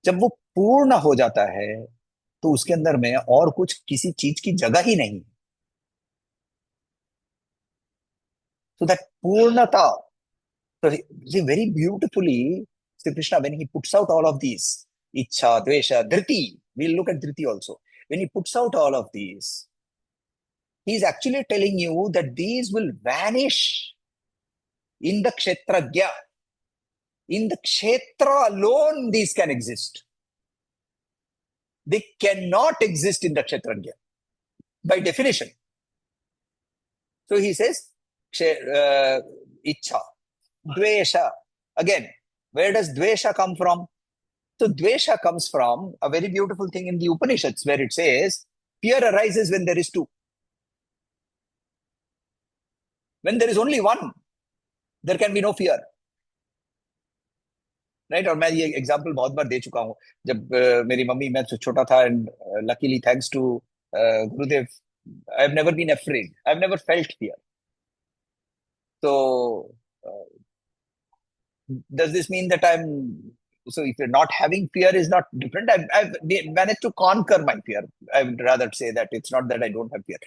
जब वो पूर्ण हो जाता है तो उसके अंदर में और कुछ किसी चीज की जगह ही नहीं. So that Purnata, so very beautifully, Sri Krishna, when he puts out all of these, Ichha, Dvesha, Dhriti, we'll look at Dhriti also. When he puts out all of these, he's actually telling you that these will vanish in the Kshetragya. In the Kshetra alone, these can exist. They cannot exist in the Kshetragya, by definition. So he says, Ichha, Dvesha. Again, where does Dvesha come from? So Dvesha comes from a very beautiful thing in the Upanishads, where it says, fear arises when there is two. When there is only one, there can be no fear. Right? और मैं ये example बहुत बार दे चुका हूँ. जब मेरी mummy, मैं छोटा था, and luckily thanks to Gurudev, I've never been afraid. I've never felt fear. So does this mean that so if you're not having fear is not different? I've managed to conquer my fear. I would rather say that it's not that I don't have fear.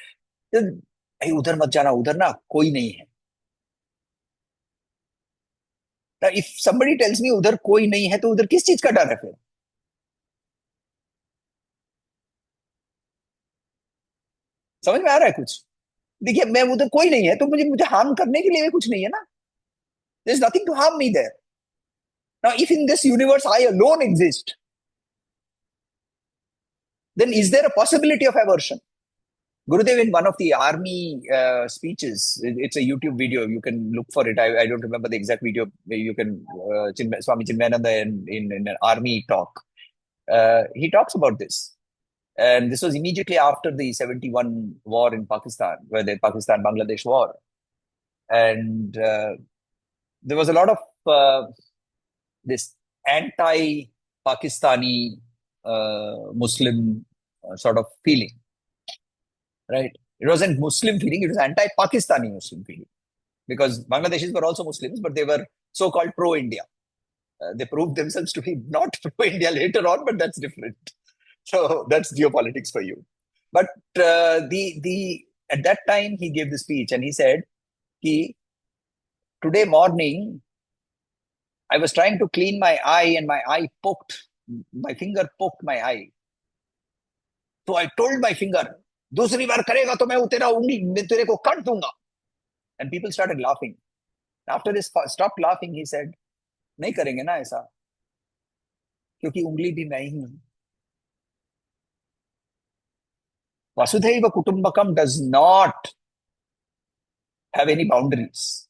उधर मत जाना, उधर ना कोई नहीं है. Now, if somebody tells me उधर कोई नहीं है, तो उधर किस चीज का डर है फिर? समझ में आ रहा है कुछ? देखिए, मैं उधर कोई नहीं है तो मुझे हार्म करने के लिए कुछ नहीं है ना. There's nothing to harm me there. Now, if in this universe I alone exist, then is there a possibility of aversion? Gurudev, in one of the army speeches, it's a YouTube video, you can look for it. I don't remember the exact video. You can, Swami Chinmayananda in an army talk. He talks about this. And this was immediately after the 71 war in Pakistan, where the Pakistan-Bangladesh war. And there was a lot of this anti-Pakistani Muslim sort of feeling, right? It wasn't Muslim feeling, it was anti-Pakistani Muslim feeling. Because Bangladeshis were also Muslims, but they were so-called pro-India. They proved themselves to be not pro-India later on, but that's different. So that's geopolitics for you. But at that time, he gave the speech and he said, today morning, I was trying to clean my eye and my finger poked my eye. So I told my finger, दूसरी बार करेगा तो मैं तेरा उंगली तेरे को काट दूंगा. And people started laughing. After this stopped laughing, he said, नहीं करेंगे ना ऐसा, क्योंकि उंगली भी मैं ही हूं. Vasudhaiva Kutumbakam does not have any boundaries.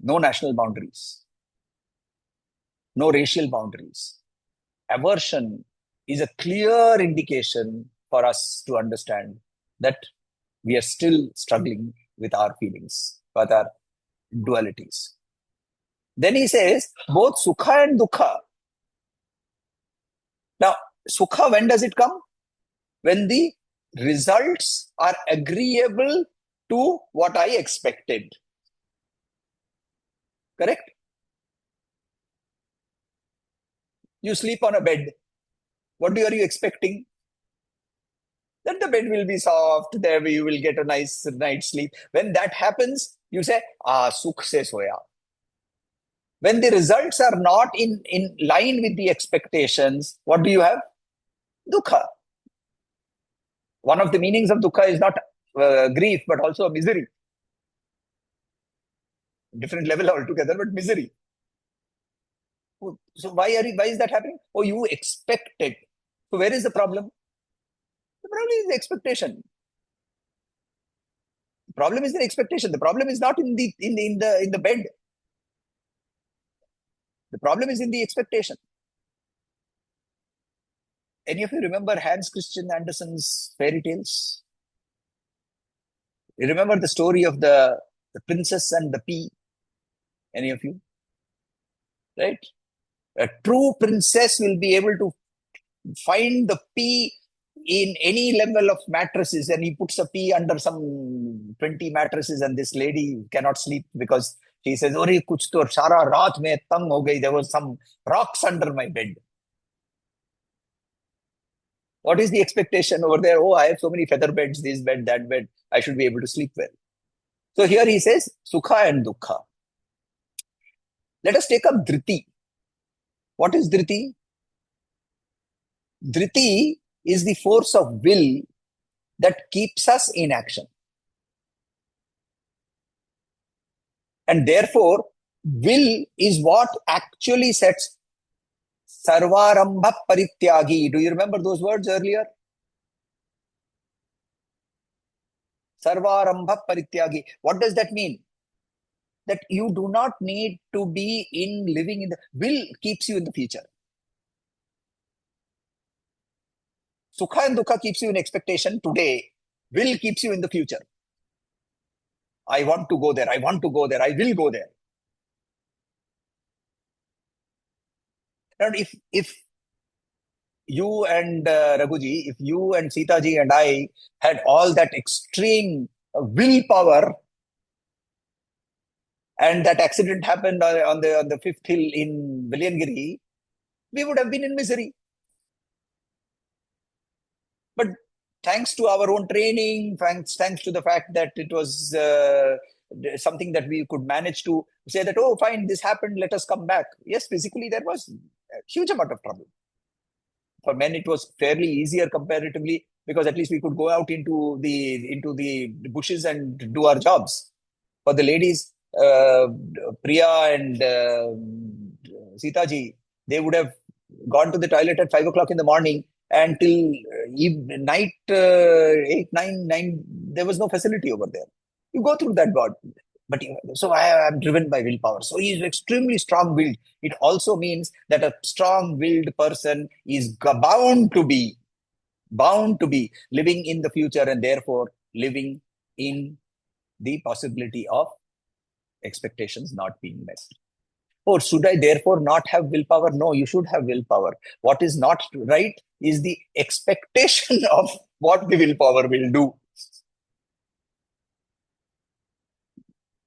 No national boundaries. No racial boundaries. Aversion is a clear indication for us to understand that we are still struggling with our feelings, with our dualities. Then he says, both Sukha and Dukha. Now, Sukha, when does it come? When the results are agreeable to what I expected. Correct? You sleep on a bed. What are you expecting? That the bed will be soft, there you will get a nice night's sleep. When that happens, you say, sukh se soya. When the results are not in line with the expectations, what do you have? Dukha. One of the meanings of dukkha is not grief, but also misery. Different level altogether, but misery. So why is that happening? Oh, you expected. So where is the problem? The problem is the expectation. The problem is the expectation. The problem is not in the bed. The problem is in the expectation. Any of you remember Hans Christian Andersen's fairy tales? You remember the story of the princess and the pea? Any of you? Right? A true princess will be able to find the pea in any level of mattresses, and he puts a pea under some 20 mattresses, and this lady cannot sleep because she says, "Ore kuch to sara raat mein tang ho gayi. There was some rocks under my bed." What is the expectation over there? Oh, I have so many feather beds, this bed, that bed. I should be able to sleep well. So here he says, Sukha and Dukha. Let us take up Dhriti. What is Dhriti? Dhriti is the force of will that keeps us in action. And therefore, will is what actually sets Sarvarambha Parityagi. Do you remember those words earlier? Sarvarambha Parityagi. What does that mean? That you do not need to be living in the will keeps you in the future. Sukha and Dukha keeps you in expectation today. Will keeps you in the future. I want to go there. I want to go there. I will go there. And if you and Raghuji, if you and Sitaji and I had all that extreme willpower, and that accident happened on the fifth hill in Vilayangiri, we would have been in misery. But thanks to our own training, thanks to the fact that it was something that we could manage to say that, oh, fine, this happened, let us come back. Yes, physically there was a huge amount of trouble. For men, it was fairly easier comparatively because at least we could go out into the bushes and do our jobs. For the ladies, Priya and Sitaji, they would have gone to the toilet at 5 o'clock in the morning and till night 8, 9, there was no facility over there. You go through that, God. But so I am driven by willpower. So he is extremely strong-willed. It also means that a strong-willed person is bound to be living in the future and therefore living in the possibility of expectations not being met. Or should I therefore not have willpower? No, you should have willpower. What is not right is the expectation of what the willpower will do.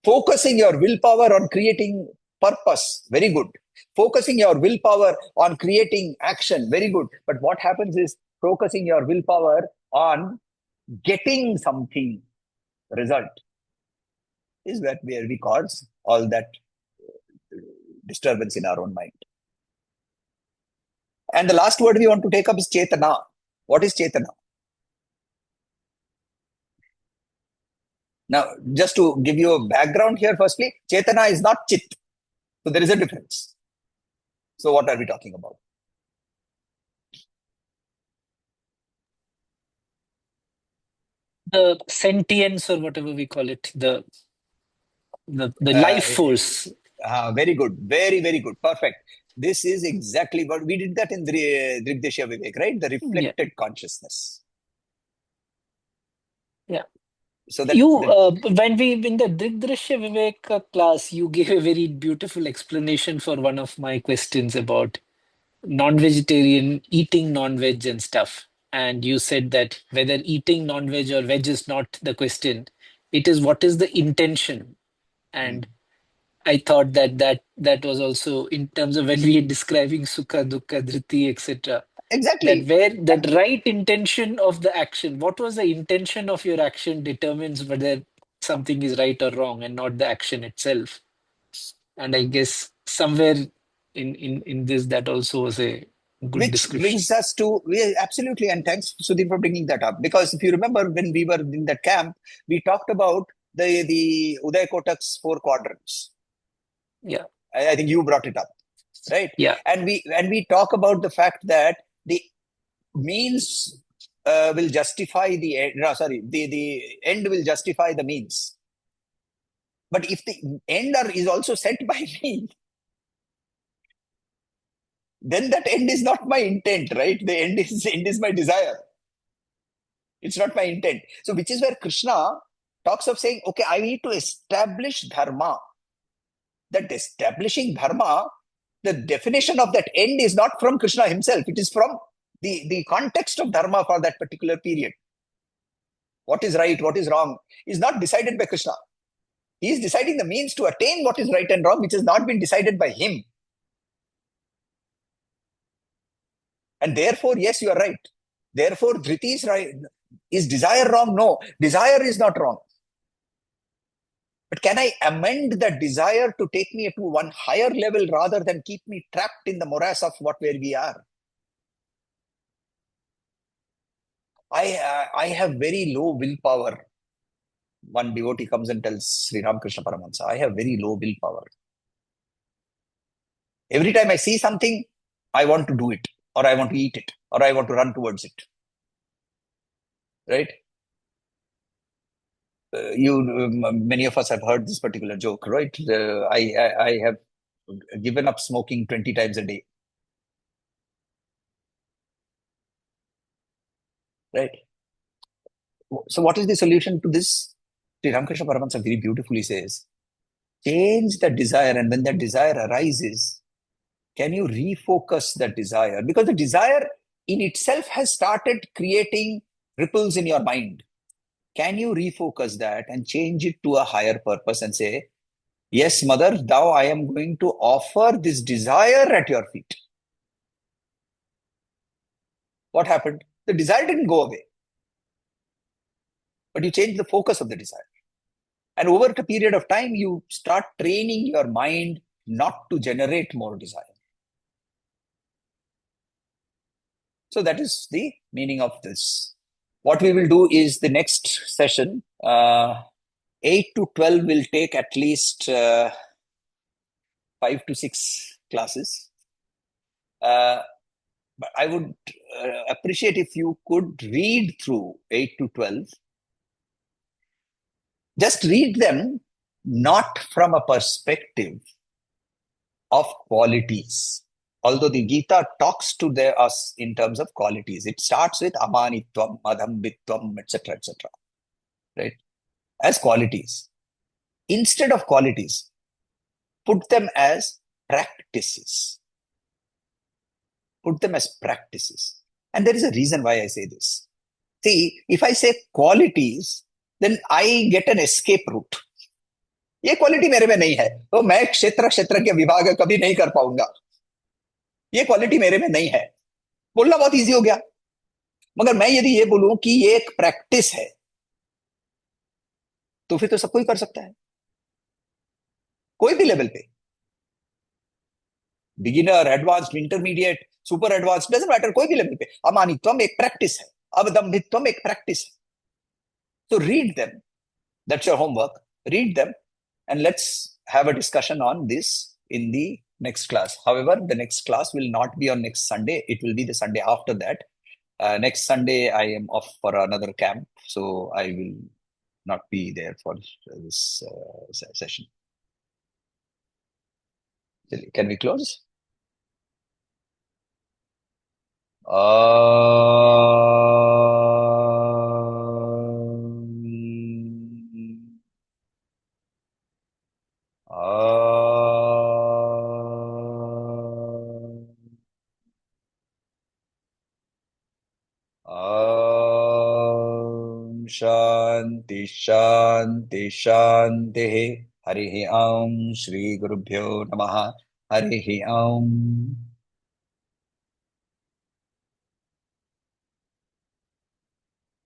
Focusing your willpower on creating purpose, very good. Focusing your willpower on creating action, very good. But what happens is focusing your willpower on getting something, result, is where we cause all that disturbance in our own mind. And the last word we want to take up is Chetana. What is Chetana? Now, just to give you a background here, firstly, Chetana is not Chit. So there is a difference. So what are we talking about? The sentience, or whatever we call it, the life force. Very good. Very, very good. Perfect. This is exactly what we did that in Dhrtarashtra Vivek, right? The reflected consciousness. Yeah. So that when we in the Dhrtarashtra Vivek class, you gave a very beautiful explanation for one of my questions about non-vegetarian eating non-veg and stuff. And you said that whether eating non-veg or veg is not the question, it is what is the intention. And I thought that was also in terms of when we are describing sukha, dukkha, dhriti, etc. exactly. That right intention of the action, what was the intention of your action determines whether something is right or wrong, and not the action itself. And I guess somewhere in this, that also was a good Which description. brings us to, absolutely, and thanks Sudhir for bringing that up. Because if you remember when we were in that camp, we talked about the Uday Kotak's 4 quadrants. Yeah. I think you brought it up, right? Yeah. And we talk about the fact that the means will justify the end. No, sorry, the end will justify the means. But if the end is also set by me, then that end is not my intent, right? The end is my desire. It's not my intent. So which is where Krishna talks of saying, okay, I need to establish dharma. That establishing dharma, the definition of that end is not from Krishna himself. It is from the context of dharma for that particular period. What is right, what is wrong is not decided by Krishna. He is deciding the means to attain what is right and wrong, which has not been decided by him. And therefore, yes, you are right. Therefore, Dhriti is right. Is desire wrong? No, desire is not wrong. But can I amend that desire to take me to one higher level rather than keep me trapped in the morass of where we are? I have very low willpower. One devotee comes and tells Sri Ramakrishna Paramahansa, I have very low willpower. Every time I see something, I want to do it, or I want to eat it, or I want to run towards it. Right? Many of us have heard this particular joke, right? I have given up smoking 20 times a day. Right? So what is the solution to this? Sri Ramakrishna Paramahansa very beautifully says, change the desire, and when that desire arises, can you refocus that desire? Because the desire in itself has started creating ripples in your mind. Can you refocus that and change it to a higher purpose and say, yes, mother, thou I am going to offer this desire at your feet. What happened? The desire didn't go away. But you change the focus of the desire. And over a period of time, you start training your mind not to generate more desire. So that is the meaning of this. What we will do is the next session, 8 to 12 will take at least 5 to 6 classes. But I would appreciate if you could read through 8 to 12. Just read them not from a perspective of qualities. Although the Gita talks to us in terms of qualities. It starts with amanitvam, madhambitvam, etc., etc. Right? As qualities. instead of qualities, put them as practices. Put them as practices. And there is a reason why I say this. See, if I say qualities, then I get an escape route. ये quality मेरे में नहीं है तो मैं क्षेत्र क्षेत्र के विभाग कभी नहीं कर पाऊंगा. ये क्वालिटी मेरे में नहीं है. बोलना बहुत इजी हो गया. मगर मैं यदि ये बोलूं कि ये एक प्रैक्टिस है, तो फिर तो सब कोई कर सकता है, कोई भी लेवल पे. Beginner, advanced, intermediate, super advance, doesn't matter, कोई भी लेवल पे. अमानित्वम एक प्रैक्टिस है, अवदंभित्वम एक प्रैक्टिस है. So read them. That's your homework. Read them and let's have a discussion on this in the next class. However, the next class will not be on next Sunday. It will be the Sunday after that. Next Sunday, I am off for another camp, so I will not be there for this session. Can we close? शांति शांति शांति. हरि ओम. श्री गुरुभ्यो नमः. हरि ओम.